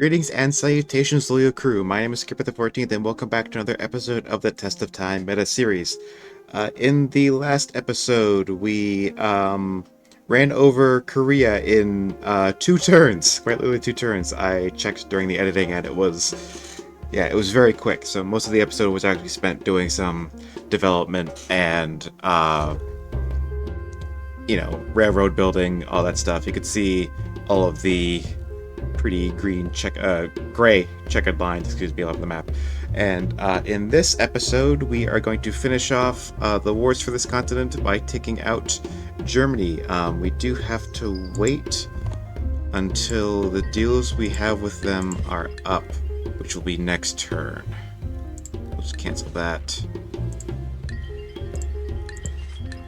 Greetings and salutations, loyal crew. My name is Skipper the 14th, and welcome back to another episode of the Test of Time Metaseries. In the last episode, we ran over Korea in 2 turns, quite literally 2 turns. I checked during the editing, and it was very quick. So most of the episode was actually spent doing some development and railroad building, all that stuff. You could see all of the pretty gray checkered lines, excuse me, off the map. And in this episode, we are going to finish off the wars for this continent by taking out Germany. We do have to wait until the deals we have with them are up, which will be next turn. We'll just cancel that.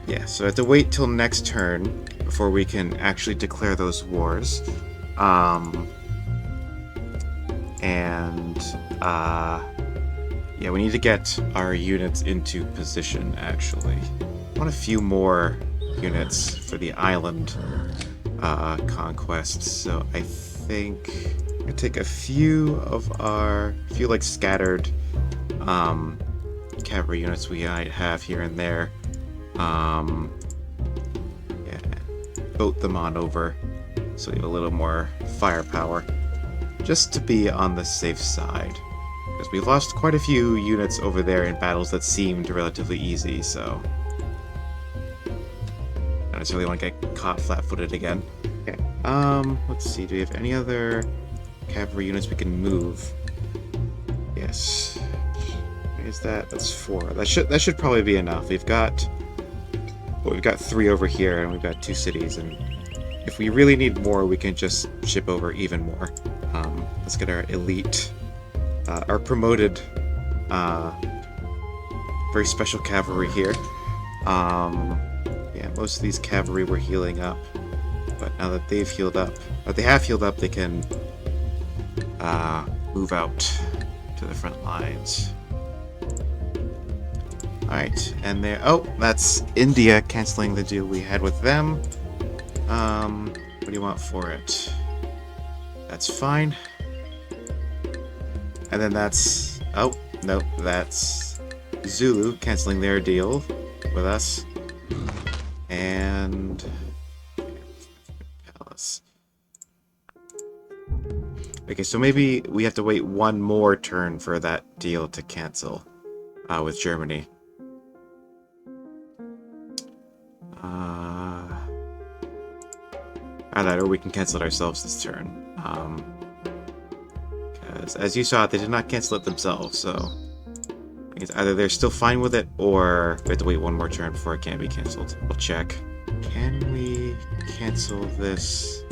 Yeah, so I have to wait till next turn before we can actually declare those wars. We need to get our units into position, actually. I want a few more units for the island conquest, so I think I'm gonna take a few scattered cavalry units we might have here and there. Boat them on over so we have a little more firepower, just to be on the safe side, because we lost quite a few units over there in battles that seemed relatively easy, so I don't necessarily want to get caught flat-footed again. Okay. Let's see, do we have any other cavalry units we can move? Yes. Is that? That's 4. That should probably be enough. We've got 3 over here, and we've got 2 cities, and if we really need more, we can just ship over even more. Let's get our elite, our promoted, very special cavalry here. Most of these cavalry were healing up, but now that they have healed up, they can move out to the front lines. Alright, and there. Oh, that's India canceling the deal we had with them. What do you want for it? That's fine. And then that's. Oh, no, that's Zulu canceling their deal with us. And. Palace. Okay, so maybe we have to wait one more turn for that deal to cancel with Germany. Or we can cancel it ourselves this turn. Because as you saw, they did not cancel it themselves, so it's either they're still fine with it, or we have to wait one more turn before it can be canceled. We'll check. Can we cancel this?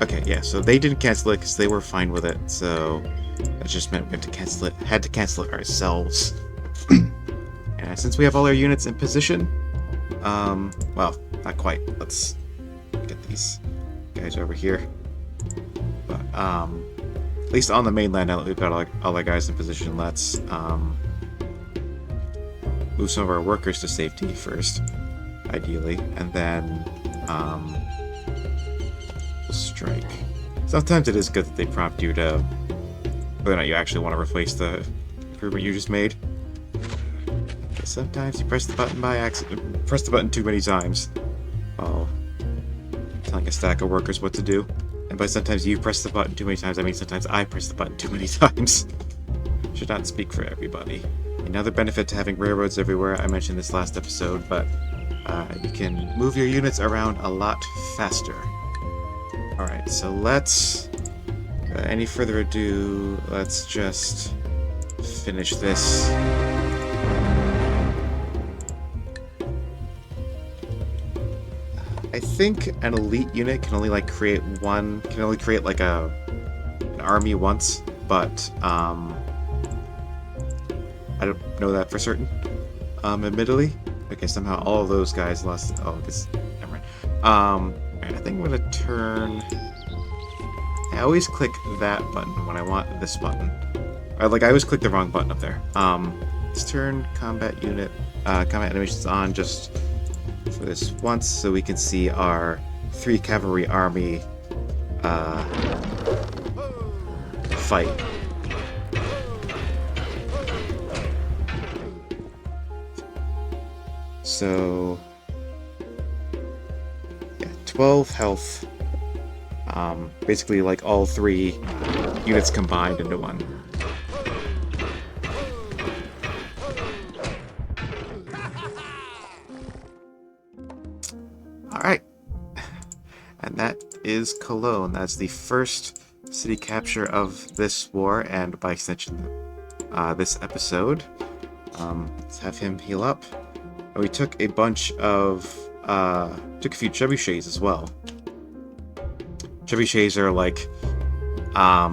Okay, yeah, so they didn't cancel it because they were fine with it, so that just meant we had to cancel it ourselves. And since we have all our units in position, well, not quite. Let's get these guys over here. But at least on the mainland, now that we've got all our guys in position, let's move some of our workers to safety first, ideally, and then we'll strike. Sometimes it is good that they prompt you to whether or not you actually want to replace the improvement you just made. Sometimes you press the button by accident, press the button too many times while telling a stack of workers what to do. And by sometimes you press the button too many times, I mean sometimes I press the button too many times. Should not speak for everybody. Another benefit to having railroads everywhere, I mentioned this last episode, but you can move your units around a lot faster. Alright, so let's, any further ado, let's just finish this. I think an elite unit can only create an army once, but I don't know that for certain. Admittedly, okay, somehow all of those guys lost. Oh, this, never mind. I think I'm gonna turn. I always click that button when I want this button. I always click the wrong button up there. Let's turn combat animations on. Just for this once so we can see our 3 cavalry army fight. So, yeah, 12 health. Basically like all 3 units combined into one. Alright. And that is Cologne. That's the first city capture of this war, and by extension, this episode. Let's have him heal up. And we took a bunch of, took a few trebuchets as well. Trebuchets are like, I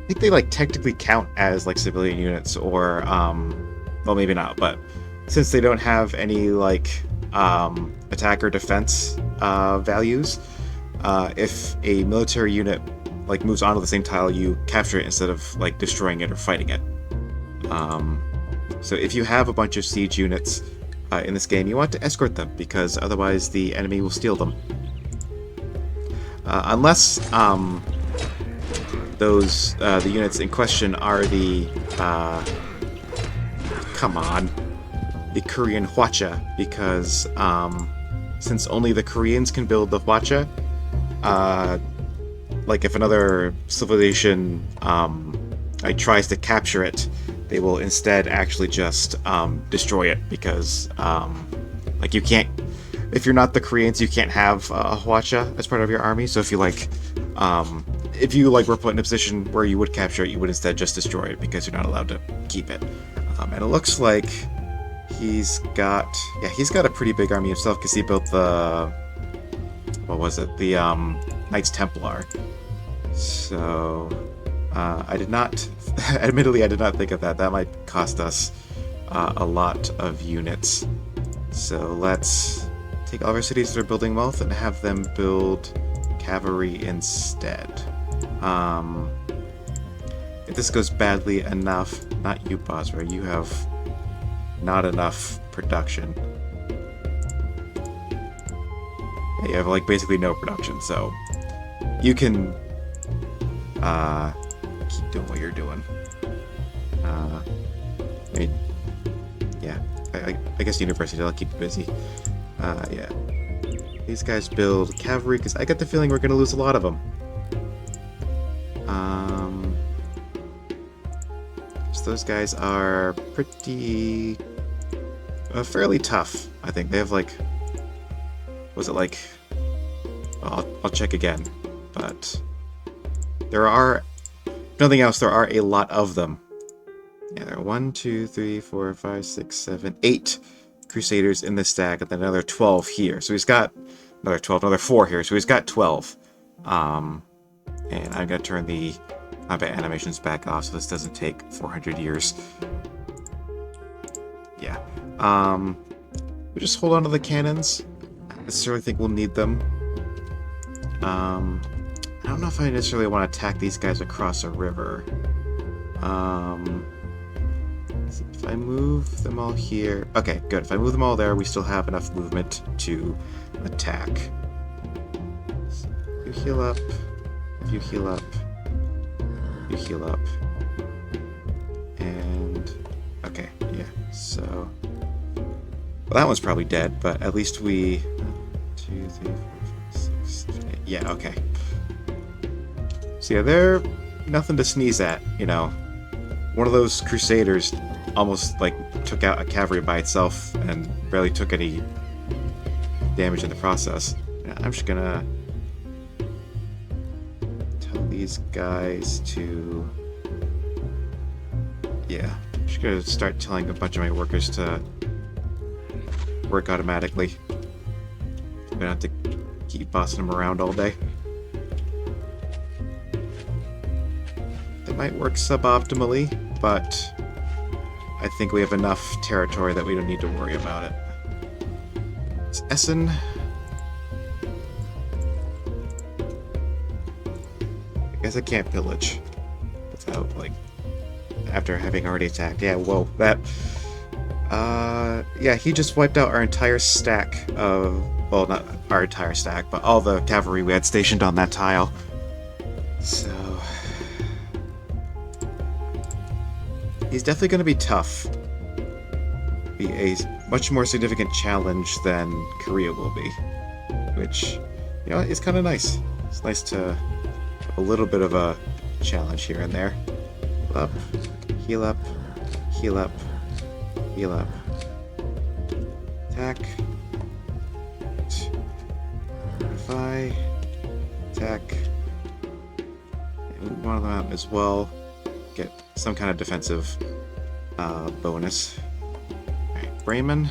think they like technically count as like civilian units, or, well, maybe not, but since they don't have any like attack or defense values, if a military unit like moves onto the same tile, you capture it instead of like destroying it or fighting it. So if you have a bunch of siege units in this game, you want to escort them, because otherwise the enemy will steal them. Unless the units in question are the the Korean Hwacha, because since only the Koreans can build the Hwacha, like if another civilization tries to capture it, they will instead actually just destroy it, because like you can't, if you're not the Koreans, you can't have a Hwacha as part of your army. So if you like were put in a position where you would capture it, you would instead just destroy it, because you're not allowed to keep it. And it looks like he's got a pretty big army himself, because he built the, what was it, the Knights Templar. So I did not, admittedly, I did not think of that. That might cost us a lot of units. So let's take all of our cities that are building wealth and have them build cavalry instead. If this goes badly enough, not you, Basra, you have not enough production. Yeah, you have like basically no production, so you can keep doing what you're doing. I mean, yeah, I guess university will keep you busy. Yeah. These guys build cavalry, because I get the feeling we're going to lose a lot of them. So those guys are pretty... fairly tough, I think. They have like... Was it like... Well, I'll check again. But... There are... If nothing else, there are a lot of them. Yeah, there are 1, 2, 3, 4, 5, 6, 7, 8 Crusaders in this stack, and then another 12 here. So he's got another 4 here. So he's got 12. And I'm going to turn the combat animations back off so this doesn't take 400 years. Yeah. We just hold on to the cannons. I don't necessarily think we'll need them. I don't know if I necessarily want to attack these guys across a river. Let's see, if I move them all here... Okay, good. If I move them all there, we still have enough movement to attack. So you heal up. You heal up. You heal up. And... Okay, yeah, so... Well, that one's probably dead, but at least we... 2, 3, 4, 5, 6, 7, 8... Yeah, okay. So yeah, they're nothing to sneeze at, you know. One of those Crusaders almost, like, took out a cavalry by itself and barely took any damage in the process. Yeah, I'm just gonna tell these guys to... Yeah, I'm just gonna start telling a bunch of my workers to work automatically. I'm gonna have to keep bossing them around all day. That might work suboptimally, but I think we have enough territory that we don't need to worry about it. It's Essen. I guess I can't pillage without, like, after having already attacked. Yeah, whoa, that... Yeah, he just wiped out our entire stack of... Well, not our entire stack, but all the cavalry we had stationed on that tile. So... he's definitely going to be tough. Be a much more significant challenge than Korea will be. Which, you know, is kind of nice. It's nice to have a little bit of a challenge here and there. Heal up, heal up, heal up. Attack. Modify. Attack. And one of them out as well. Get some kind of defensive bonus. Alright, Bremen.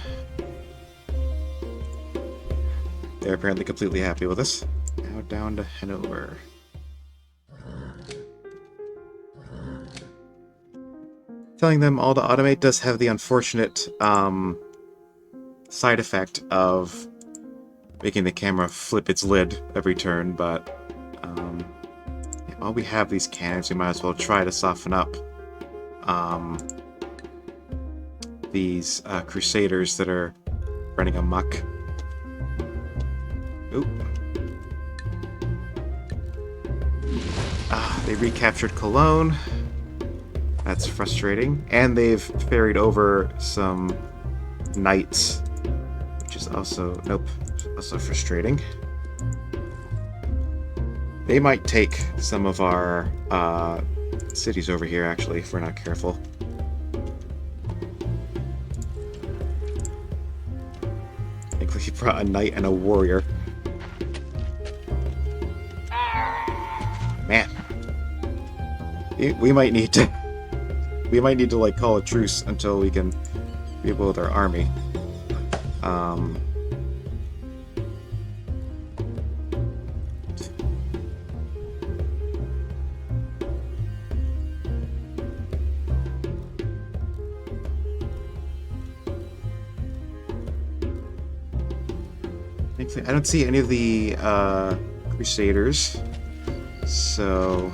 They're apparently completely happy with us. Now down to Hanover. Telling them all to automate does have the unfortunate side effect of making the camera flip its lid every turn, but yeah, while we have these cannons, we might as well try to soften up these Crusaders that are running amok. Oop. They recaptured Cologne. That's frustrating. And they've ferried over some knights, which is also... nope. Also frustrating. They might take some of our cities over here, actually, if we're not careful. I think we brought a knight and a warrior. Man. We might need to... we might need to, like, call a truce until we can rebuild our army. I don't see any of the Crusaders, so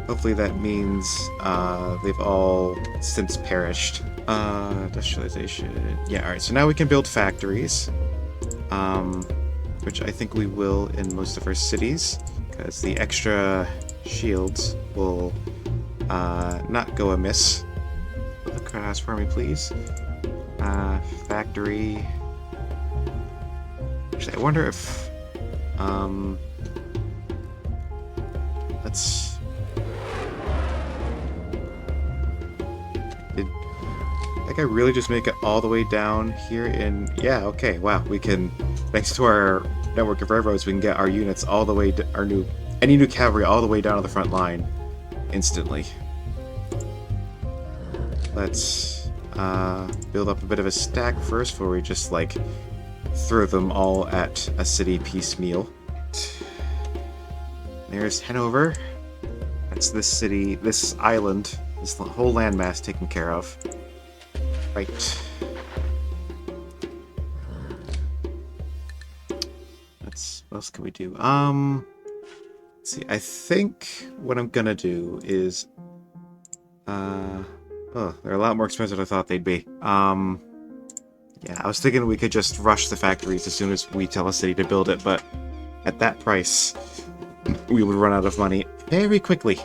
hopefully that means they've all since perished. Industrialization. Yeah, alright, so now we can build factories, which I think we will in most of our cities, because the extra shields will not go amiss. Put the credits for me, please. Factory... Actually, I wonder if, let's... Like, I really just make it all the way down here in... Yeah, okay, wow, we can... Thanks to our network of railroads, we can get our units all the way... any new cavalry all the way down to the front line instantly. Let's build up a bit of a stack first before we just, like... throw them all at a city piecemeal. There's Hanover. That's this city, this island, this whole landmass taken care of. Right. What else can we do? Let's see, I think what I'm gonna do is... oh, they're a lot more expensive than I thought they'd be. Yeah, I was thinking we could just rush the factories as soon as we tell a city to build it, but at that price, we would run out of money very quickly.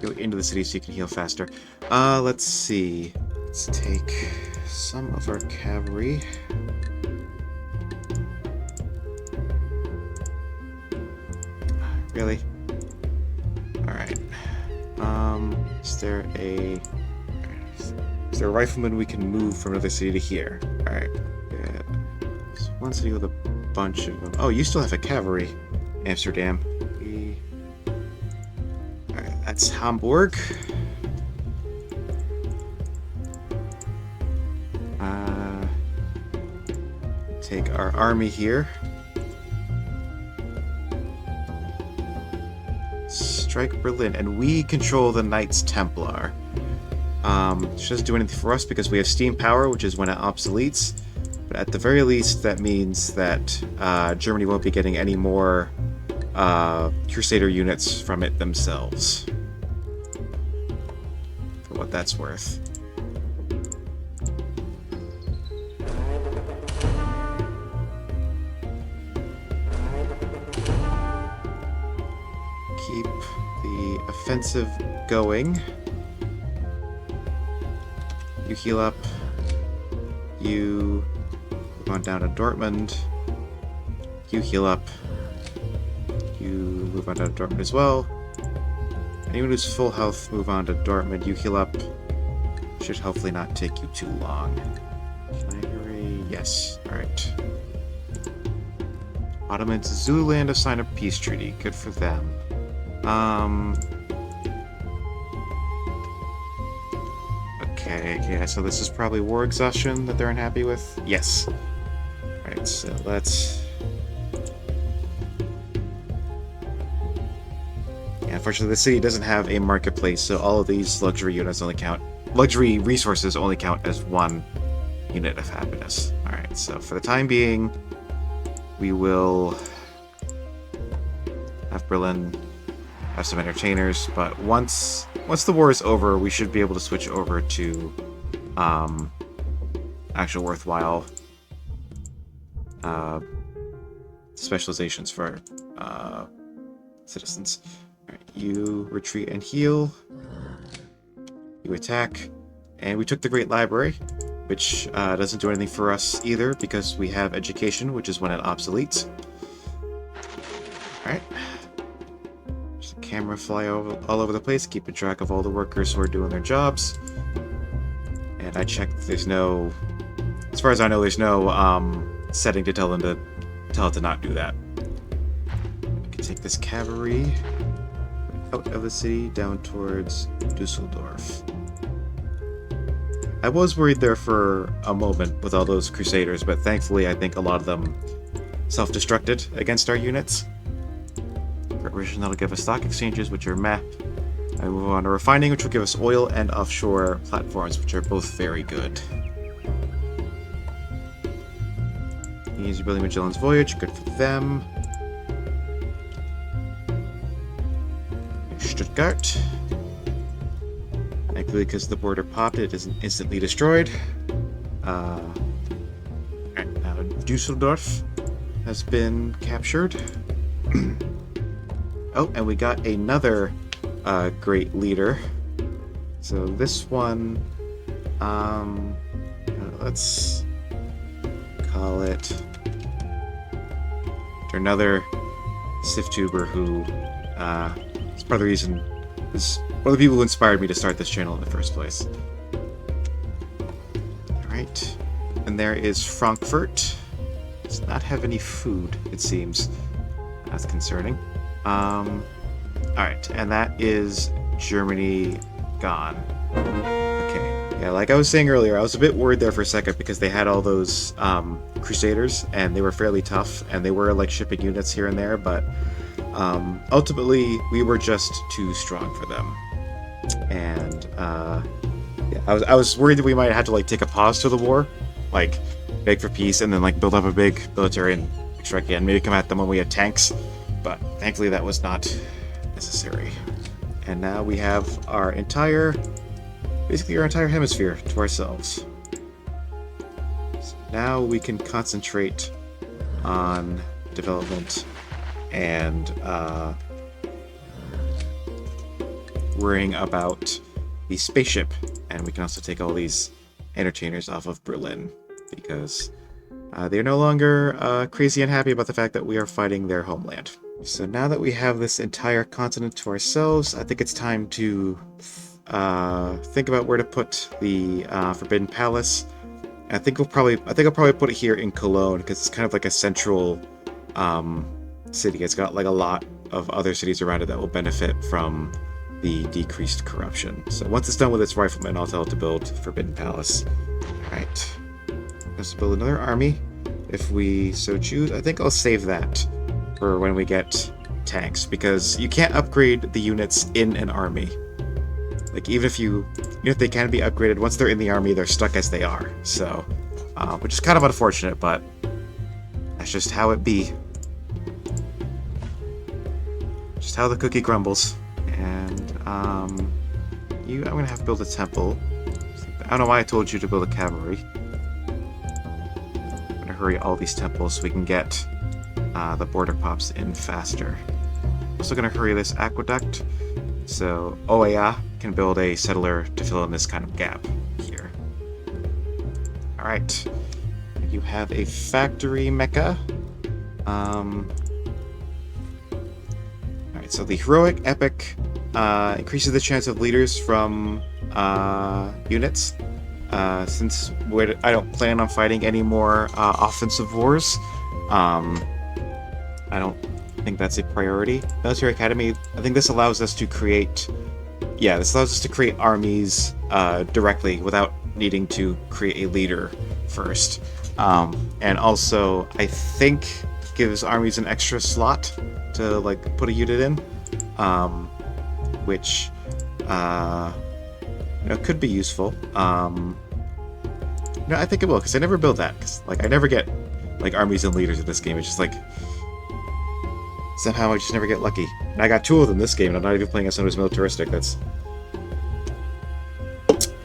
Go into the city so you can heal faster. Let's see. Let's take some of our cavalry. Really? Alright. Is there a... Is there a rifleman we can move from another city to here? Alright. Yeah. There's one city with a bunch of them. Oh, you still have a cavalry. Amsterdam. Alright, that's Hamburg. Take our army here. Strike Berlin, and we control the Knights Templar. Which doesn't do anything for us because we have steam power, which is when it obsoletes. But at the very least, that means that Germany won't be getting any more Crusader units from it themselves. For what that's worth. keep the offensive going. You heal up. You move on down to Dortmund. You heal up. You move on down to Dortmund as well. Anyone who's full health, move on to Dortmund. You heal up. Should hopefully not take you too long. Can I hurry? Yes. Alright. Ottomans, Zululand have signed a peace treaty. Good for them. Okay, yeah, so this is probably war exhaustion that they're unhappy with? Yes. Alright, so let's... Yeah, unfortunately the city doesn't have a marketplace, so all of these luxury units only count... Luxury resources only count as one unit of happiness. Alright, so for the time being, we will have Berlin have some entertainers, but once the war is over, we should be able to switch over to actual worthwhile specializations for citizens. All right, you retreat and heal. You attack, and we took the Great Library, which doesn't do anything for us either because we have education, which is when it obsoletes. All right. Camera fly all over the place, keeping track of all the workers who are doing their jobs. And I checked, there's no... As far as I know, there's no setting to tell it to not do that. We can take this cavalry out of the city down towards Dusseldorf. I was worried there for a moment with all those Crusaders, but thankfully I think a lot of them self-destructed against our units. Preparation that'll give us stock exchanges, which are meh. I move on to refining, which will give us oil, and offshore platforms, which are both very good. Easy building Magellan's Voyage, good for them. Stuttgart. Thankfully, because the border popped, it isn't instantly destroyed. Alright, now Dusseldorf has been captured. Oh, and we got another great leader. So this one, let's call it another Siftuber who is part of the reason, is one of the people who inspired me to start this channel in the first place. Alright, and there is Frankfurt. Does not have any food, it seems. That's concerning. Alright, and that is Germany gone. Okay, yeah, like I was saying earlier, I was a bit worried there for a second because they had all those Crusaders, and they were fairly tough, and they were like shipping units here and there, but ultimately we were just too strong for them. And yeah, I was worried that we might have to like take a pause to the war, like beg for peace, and then like build up a big military and strike again, maybe come at them when we had tanks. But thankfully that was not necessary. And now we have basically our entire hemisphere to ourselves. So now we can concentrate on development and worrying about the spaceship. And we can also take all these entertainers off of Berlin because they're no longer crazy unhappy about the fact that we are fighting their homeland. So now that we have this entire continent to ourselves, I think it's time to think about where to put the Forbidden Palace. And I think I'll probably put it here in Cologne because it's kind of like a central city. It's got like a lot of other cities around it that will benefit from the decreased corruption. So once it's done with its riflemen, I'll tell it to build Forbidden Palace. Alright. Let's build another army if we so choose. I think I'll save that for when we get tanks, because you can't upgrade the units in an army. Like even if they can be upgraded, once they're in the army, they're stuck as they are. So, which is kind of unfortunate, but that's just how it be. Just how the cookie crumbles. And I'm gonna have to build a temple. I don't know why I told you to build a cavalry. I'm gonna hurry all these temples so we can get the border pops in faster. Also going to hurry this aqueduct, so OAA can build a settler to fill in this kind of gap here. Alright, you have a factory mecha. Alright, so the heroic epic increases the chance of leaders from units. Since I don't plan on fighting any more offensive wars, I don't think that's a priority. Military Academy, I think this allows us to create... Yeah, this allows us to create armies directly without needing to create a leader first. And also, I think gives armies an extra slot to like put a unit in, which could be useful. I think it will, because I never build that. Because like I never get like armies and leaders in this game. It's just like somehow I just never get lucky. And I got 2 of them this game, and I'm not even playing as someone who's militaristic. That's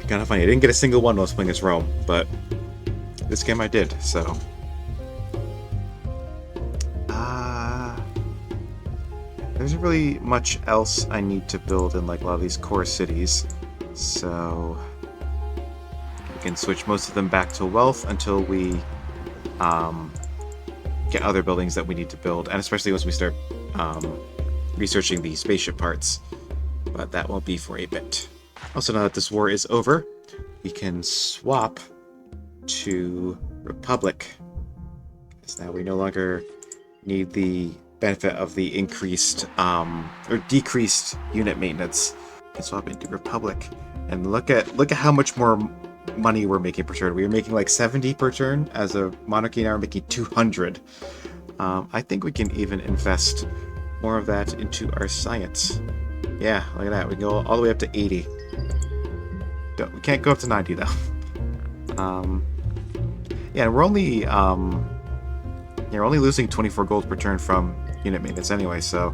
kind of funny. I didn't get a single one while I was playing as Rome, but this game I did, so... there isn't really much else I need to build in like a lot of these core cities, so... we can switch most of them back to wealth until we get other buildings that we need to build, and especially once we start researching the spaceship parts, but that won't be for a bit. Also, now that this war is over, we can swap to Republic, because now we no longer need the benefit of the increased or decreased unit maintenance. We can swap into Republic, and look at how much more money we're making per turn. We were making like 70 per turn as a monarchy, now we're making 200. I think we can even invest more of that into our science. Yeah, look at that. We can go all the way up to 80. We can't go up to 90 though. Yeah, we're only losing 24 gold per turn from unit maintenance anyway, so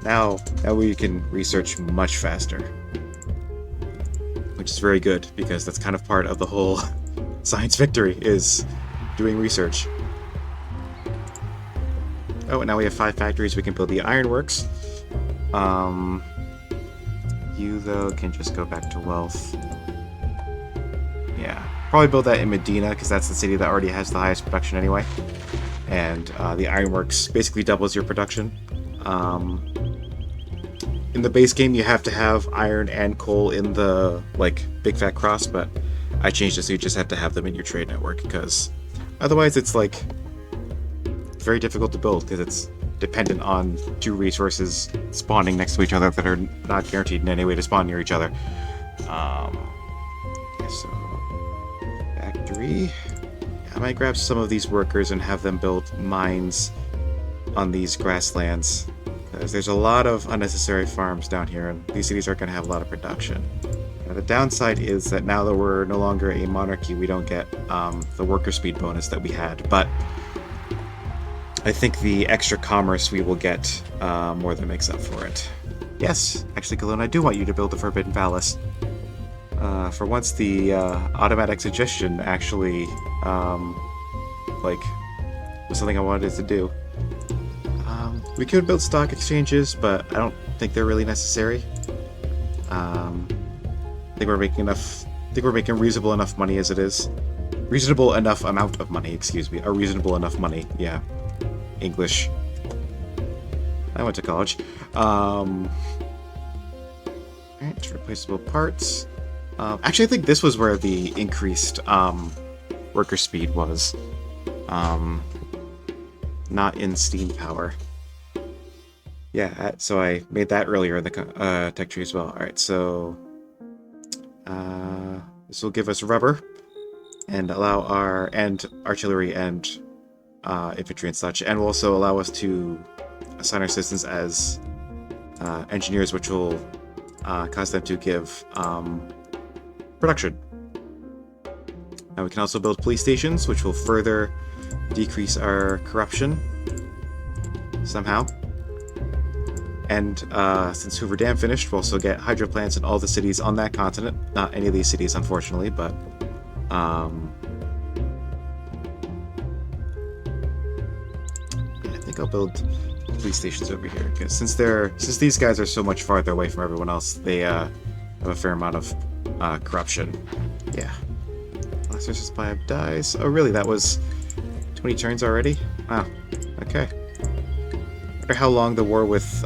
now we can research much faster, which is very good, because that's kind of part of the whole science victory, is doing research. Oh, and now we have 5 factories. We can build the ironworks. You, though, can just go back to wealth. Yeah, probably build that in Medina, because that's the city that already has the highest production anyway. And the ironworks basically doubles your production. In the base game, you have to have iron and coal in the, like, Big Fat Cross, but I changed it so you just have to have them in your trade network, because otherwise it's, like, very difficult to build, because it's dependent on 2 resources spawning next to each other that are not guaranteed in any way to spawn near each other. So, factory. I might grab some of these workers and have them build mines on these grasslands, because there's a lot of unnecessary farms down here, and these cities are going to have a lot of production. Now, the downside is that now that we're no longer a monarchy, we don't get the worker speed bonus that we had, but I think the extra commerce we will get more than makes up for it. Yes, actually, Cologne, I do want you to build the Forbidden Palace. For once, the automatic suggestion actually, was something I wanted to do. We could build stock exchanges, but I don't think they're really necessary. I think we're making enough. I think we're making reasonable enough money as it is. Reasonable enough amount of money, excuse me. A reasonable enough money, yeah. English. I went to college. Alright, replaceable parts. Actually, I think this was where the increased worker speed was. Not in steam power. Yeah, so I made that earlier in the tech tree as well. Alright, so this will give us rubber and allow our artillery and infantry and such, and will also allow us to assign our citizens as engineers, which will cause them to give production. Now we can also build police stations, which will further decrease our corruption somehow. And since Hoover Dam finished, we'll also get hydro plants in all the cities on that continent. Not any of these cities, unfortunately, but I think think I'll build police stations over here, because since these guys are so much farther away from everyone else, they have a fair amount of corruption. Yeah. Last source of supply of dies. Oh, really? That was 20 turns already? Wow. Okay. I wonder how long the war with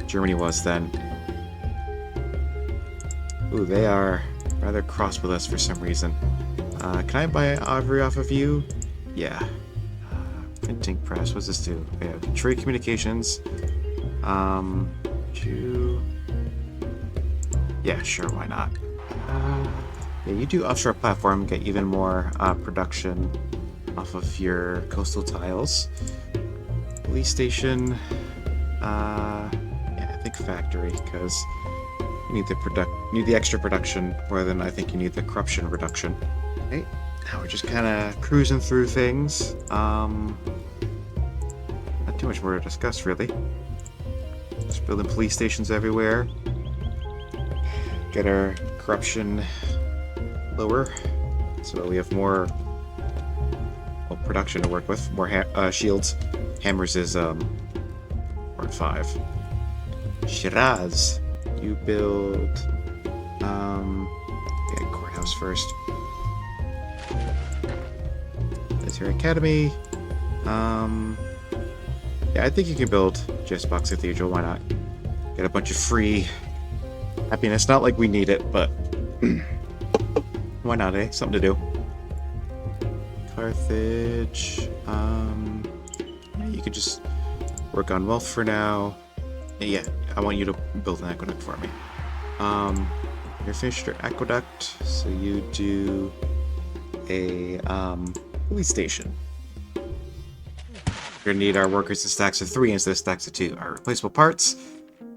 Germany was then. Ooh, they are rather cross with us for some reason. Can I buy ivory off of you? Yeah. Printing press. What's this do? We have trade communications. Yeah, sure, why not? Yeah, you do offshore platform, get even more production off of your coastal tiles. Police station. Yeah, I think factory, because you need the extra production more than I think you need the corruption reduction. Okay, now we're just kind of cruising through things. Not too much more to discuss, really. Just building police stations everywhere. Get our corruption lower, so we have more production to work with. More shields. Hammers is 4 and 5. Shiraz, you build yeah, courthouse first. There's your academy. Yeah, I think you can build just Box Cathedral. Why not? Get a bunch of free happiness. Not like we need it, but why not, eh? Something to do. Carthage. You could just work on wealth for now. Yeah, I want you to build an aqueduct for me. You're finished your aqueduct, so you do a police station. We're gonna need our workers in stacks of 3 instead of stacks of 2. Our replaceable parts.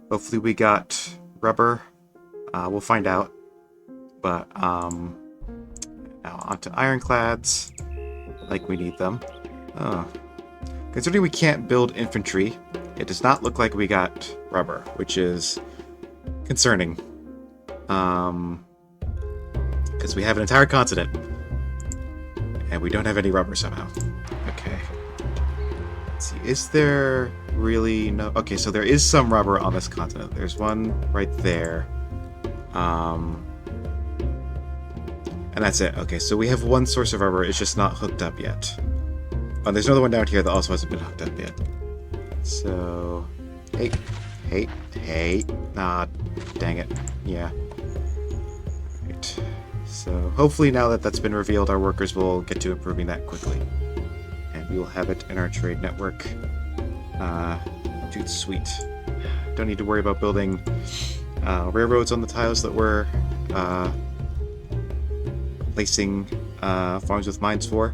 Hopefully we got rubber. We'll find out. But now onto ironclads. Like we need them. Oh. Considering we can't build infantry, it does not look like we got rubber, which is concerning. Because we have an entire continent, and we don't have any rubber somehow. Okay. Let's see, is there really no... Okay, so there is some rubber on this continent. There's one right there. And that's it. Okay, so we have one source of rubber. It's just not hooked up yet. Oh, there's another one down here that also hasn't been hooked up yet. So... Hey. Ah, dang it. Yeah. Right. So, hopefully now that that's been revealed, our workers will get to improving that quickly. And we will have it in our trade network. Dude, sweet. Don't need to worry about building railroads on the tiles that we're replacing farms with mines for,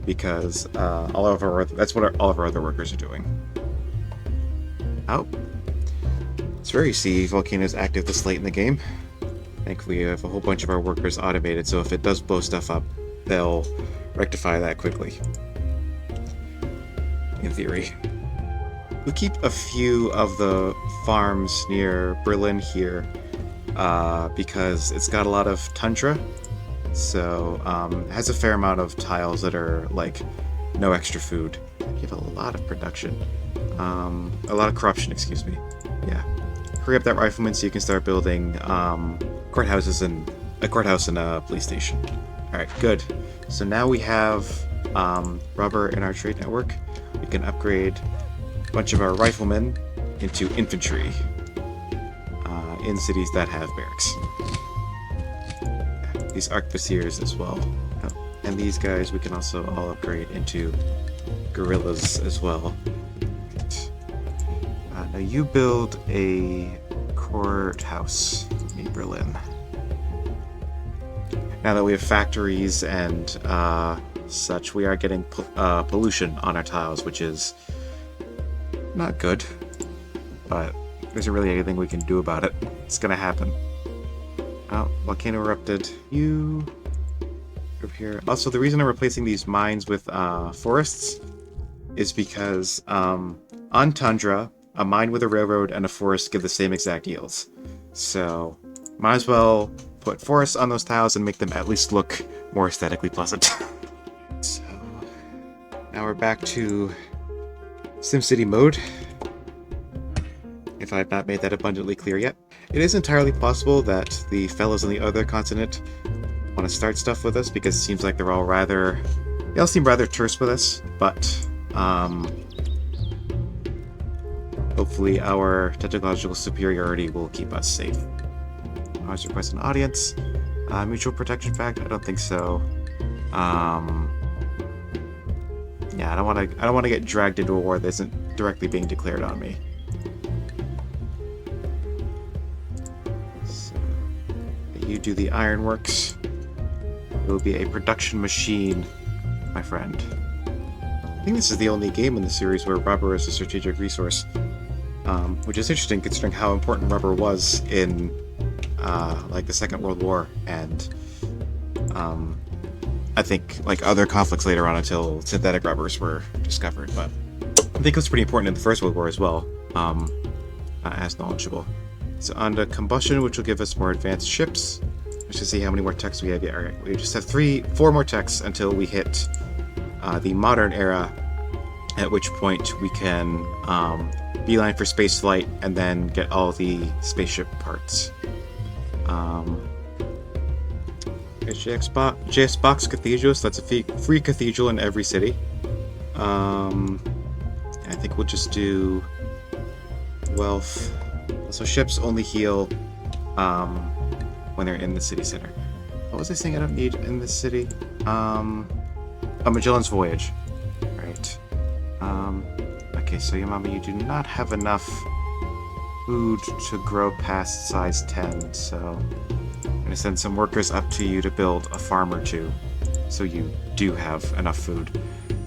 because that's what all of our other workers are doing. Oh. It's rare you see volcanoes active this late in the game. Thankfully, we have a whole bunch of our workers automated, so if it does blow stuff up, they'll rectify that quickly. In theory. We'll keep a few of the farms near Berlin here, because it's got a lot of tundra, so it has a fair amount of tiles that are, like, no extra food. Give a lot of production. A lot of corruption, excuse me. Yeah. Hurry up that rifleman so you can start building courthouses and a courthouse and a police station. Alright, good. So now we have rubber in our trade network. We can upgrade a bunch of our riflemen into infantry in cities that have barracks. Yeah, these arquebusiers as well. Oh, and these guys we can also all upgrade into guerrillas as well. Now you build a courthouse in Berlin. Now that we have factories and such, we are getting pollution on our tiles, which is not good. But there isn't really anything we can do about it. It's gonna happen. Oh, volcano erupted. You over here. Also, the reason I'm replacing these mines with forests is because on tundra, a mine with a railroad and a forest give the same exact yields. So, might as well put forests on those tiles and make them at least look more aesthetically pleasant. So, now we're back to SimCity mode, if I have not made that abundantly clear yet. It is entirely possible that the fellows on the other continent want to start stuff with us, because it seems like they all seem rather terse with us, but hopefully our technological superiority will keep us safe. Always request an audience. Mutual protection pact? I don't think so. Yeah, I don't want to get dragged into a war that isn't directly being declared on me. So, you do the ironworks. It will be a production machine, my friend. I think this is the only game in the series where rubber is a strategic resource, which is interesting considering how important rubber was in like the Second World War, and I think like other conflicts later on until synthetic rubbers were discovered. But I think it was pretty important in the First World War as well, as knowledgeable. So on to combustion, which will give us more advanced ships. Let's just see how many more techs we have. Yeah, alright, we just have 4 more techs until we hit the modern era, at which point we can beeline for spaceflight and then get all the spaceship parts. JS Box Cathedral, so that's a free cathedral in every city. I think we'll just do wealth. So ships only heal when they're in the city center. What was I saying I don't need in this city? Magellan's Voyage. Right. Okay, so Yamama, you do not have enough food to grow past size 10, so I'm going to send some workers up to you to build a farm or two, so you do have enough food.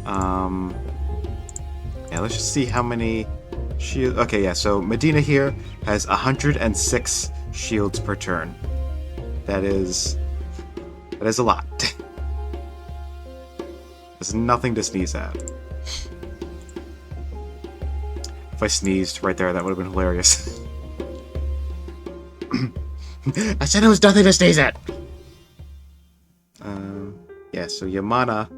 Yeah, let's just see how many shields. Okay, yeah, so Medina here has 106 shields per turn. That is a lot. There's nothing to sneeze at. If I sneezed right there, that would have been hilarious. I said it was nothing to sneeze at! Yeah, so Yamana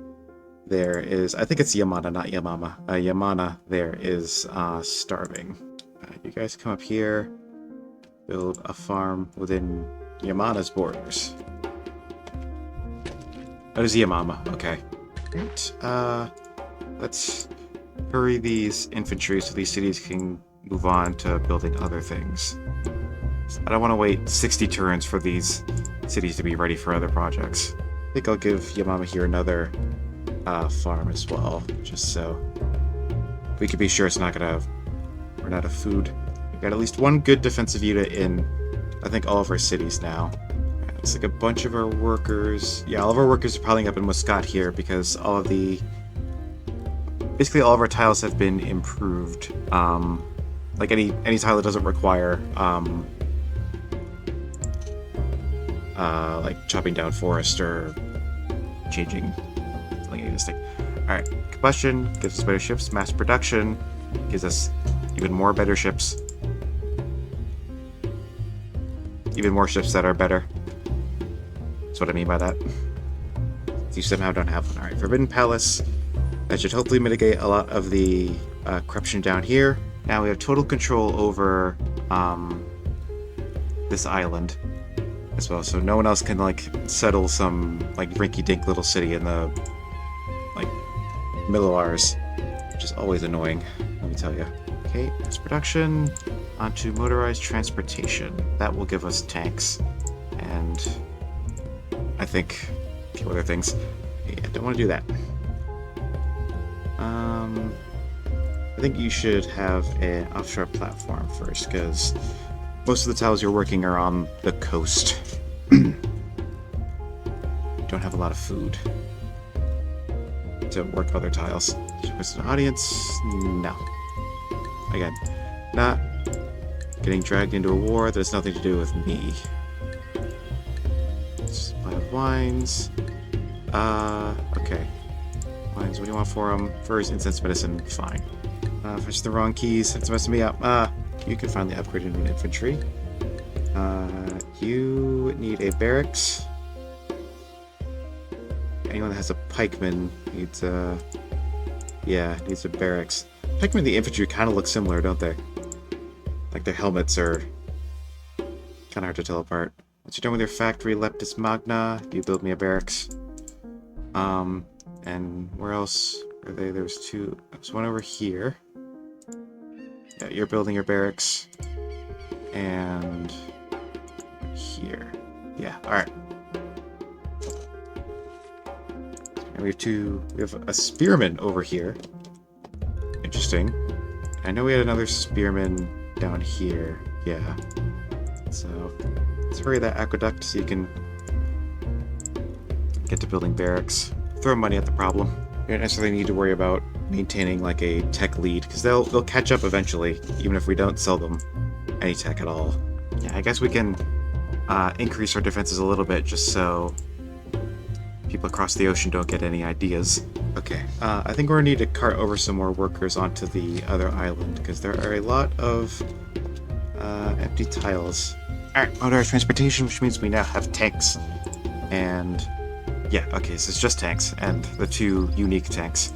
there is... I think it's Yamana, not Yamama. Yamana there is starving. You guys come up here, build a farm within Yamana's borders. That is Yamama, okay. Right, let's hurry these infantry so these cities can move on to building other things. I don't want to wait 60 turns for these cities to be ready for other projects. I think I'll give Yamama here another farm as well, just so we can be sure it's not gonna run out of food. We've got at least one good defensive unit in, I think, all of our cities now. It's like a bunch of our workers. Yeah, all of our workers are piling up in Muscat here because all of the... basically all of our tiles have been improved. Like any tile that doesn't require like chopping down forest or changing something existing. Alright, combustion gives us better ships. Mass production gives us even more better ships. Even more ships that are better. That's what I mean by that. You somehow don't have one. Alright, Forbidden Palace. That should hopefully mitigate a lot of the corruption down here. Now we have total control over this island as well, so no one else can like settle some like rinky-dink little city in the like middle of ours, which is always annoying, let me tell you. Okay, mass production onto motorized transportation. That will give us tanks and I think a few other things. Okay, I don't want to do that. I think you should have an offshore platform first, because most of the tiles you're working are on the coast. You don't have a lot of food to work other tiles. Request an audience? No. Again, not getting dragged into a war that has nothing to do with me. Supply of wines. Okay. Wines, what do you want for them? Furs, incense, medicine, fine. If it's the wrong keys, it's messing me up. You can finally upgrade into an infantry. You need a barracks. Anyone that has a pikeman needs a... yeah, needs a barracks. Pikemen and the infantry kind of look similar, don't they? Like their helmets are kind of hard to tell apart. Once you're done with your factory, Leptis Magna, you build me a barracks. And where else are they? There's two. There's one over here. Yeah, you're building your barracks. And here. Yeah, alright. And we have a spearman over here. Interesting. I know we had another spearman down here. Yeah. So let's hurry that aqueduct so you can get to building barracks. Throw money at the problem. You don't necessarily need to worry about maintaining like a tech lead, because they'll catch up eventually, even if we don't sell them any tech at all. Yeah, I guess we can increase our defenses a little bit just so people across the ocean don't get any ideas. Okay, I think we're gonna need to cart over some more workers onto the other island, because there are a lot of empty tiles. Alright, motorized transportation, which means we now have tanks. And yeah, okay, so it's just tanks, and the two unique tanks.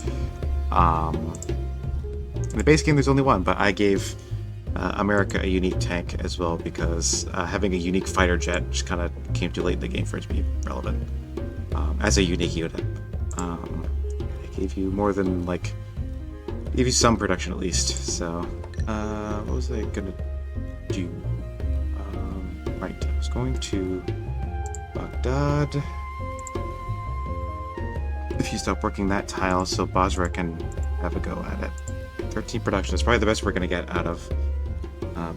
In the base game there's only one, but I gave America a unique tank as well, because having a unique fighter jet just kind of came too late in the game for it to be relevant. As a unique unit. I gave you more than, like, gave you some production at least, so, what was I gonna do? Right, I was going to Baghdad. If you stop working that tile so Basra can have a go at it. 13 production is probably the best we're going to get out of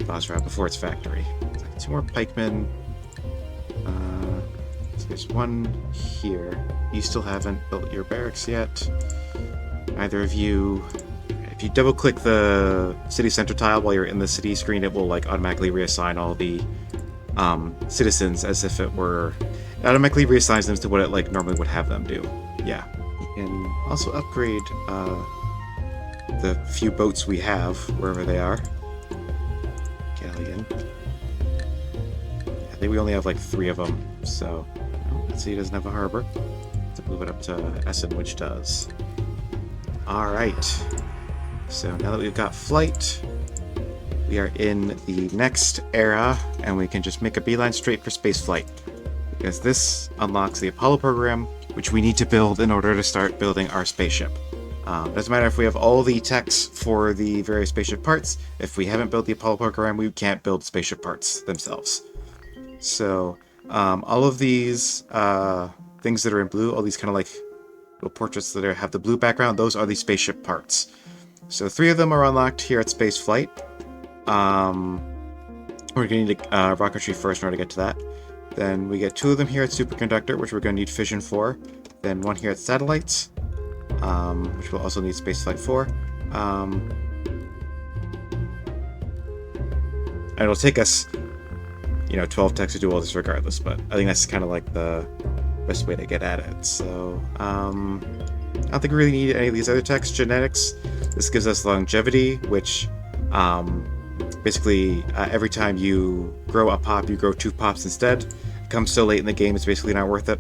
Basra before its factory. Like 2 more pikemen. So there's one here. You still haven't built your barracks yet. Either of you. If you double click the city center tile while you're in the city screen, it will like automatically reassign all the citizens as if it were... It automatically reassigns them to what it like normally would have them do. Yeah. You can also upgrade the few boats we have, wherever they are. Galleon. I think we only have like 3 of them, so... Let's see, it doesn't have a harbor. Let's move it up to Essen, which does. Alright. So now that we've got flight, we are in the next era, and we can just make a beeline straight for spaceflight. Because this unlocks the Apollo program, which we need to build in order to start building our spaceship. Doesn't matter if we have all the techs for the various spaceship parts. If we haven't built the Apollo program, we can't build spaceship parts themselves. So, all of these things that are in blue, all these kind of like little portraits that have the blue background, those are the spaceship parts. So 3 of them are unlocked here at spaceflight. We're going to need rocketry first in order to get to that. Then we get 2 of them here at superconductor, which we're going to need fission for. Then 1 here at satellites, which we'll also need spaceflight for. And it'll take us, 12 techs to do all this regardless, but I think that's kind of like the best way to get at it. So, I don't think we really need any of these other techs. Genetics, this gives us longevity, which, basically, every time you grow a pop, you grow 2 pops instead. It comes so late in the game, it's basically not worth it.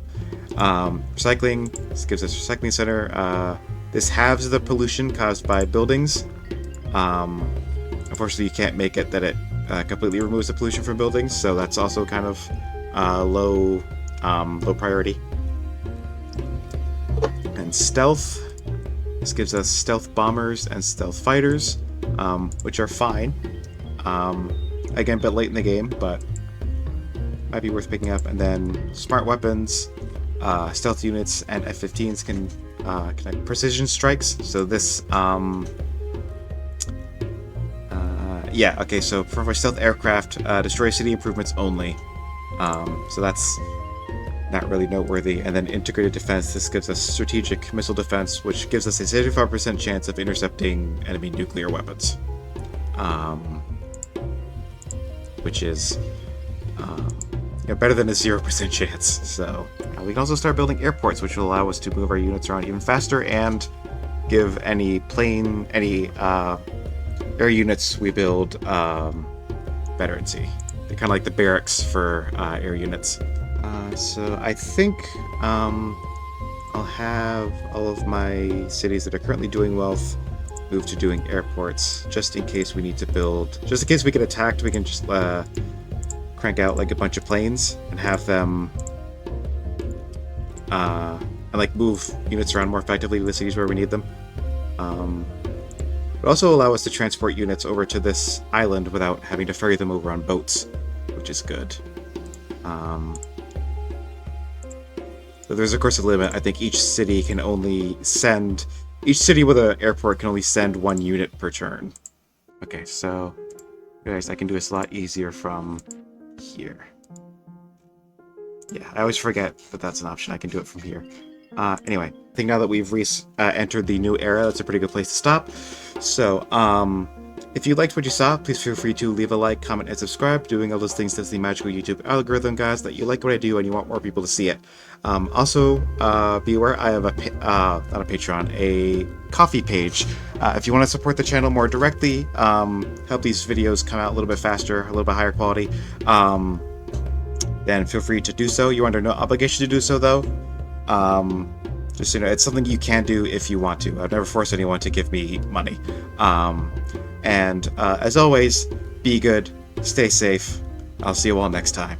Recycling, this gives us recycling center. This halves the pollution caused by buildings. Unfortunately, you can't make it that it completely removes the pollution from buildings, so that's also kind of low priority. And stealth, this gives us stealth bombers and stealth fighters, which are fine. Again, a bit late in the game, but might be worth picking up. And then smart weapons, stealth units, and F-15s can connect precision strikes. So this, yeah, okay, so for our stealth aircraft, destroy city improvements only. So that's not really noteworthy. And then integrated defense, this gives us strategic missile defense, which gives us a 75% chance of intercepting enemy nuclear weapons. Which is better than a 0% chance. So we can also start building airports, which will allow us to move our units around even faster and give any air units we build veterancy. They're kind of like the barracks for air units. So I think I'll have all of my cities that are currently doing well move to doing airports, just in case we need to build. Just in case we get attacked, we can just crank out like a bunch of planes and have them and like move units around more effectively to the cities where we need them. It also allow us to transport units over to this island without having to ferry them over on boats, which is good. So there's of course a limit. I think each city with an airport can only send 1 unit per turn. Okay, so guys, I can do this a lot easier from here. Yeah, I always forget that that's an option. I can do it from here. Anyway, I think now that we've entered the new era, that's a pretty good place to stop. So, if you liked what you saw, please feel free to leave a like, comment, and subscribe. Doing all those things does the magical YouTube algorithm, guys, that you like what I do and you want more people to see it. Also, be aware, I have not a Patreon, a Ko-fi page. If you want to support the channel more directly, help these videos come out a little bit faster, a little bit higher quality, then feel free to do so. You're under no obligation to do so, though. Just, it's something you can do if you want to. I've never forced anyone to give me money. And as always, be good, stay safe. I'll see you all next time.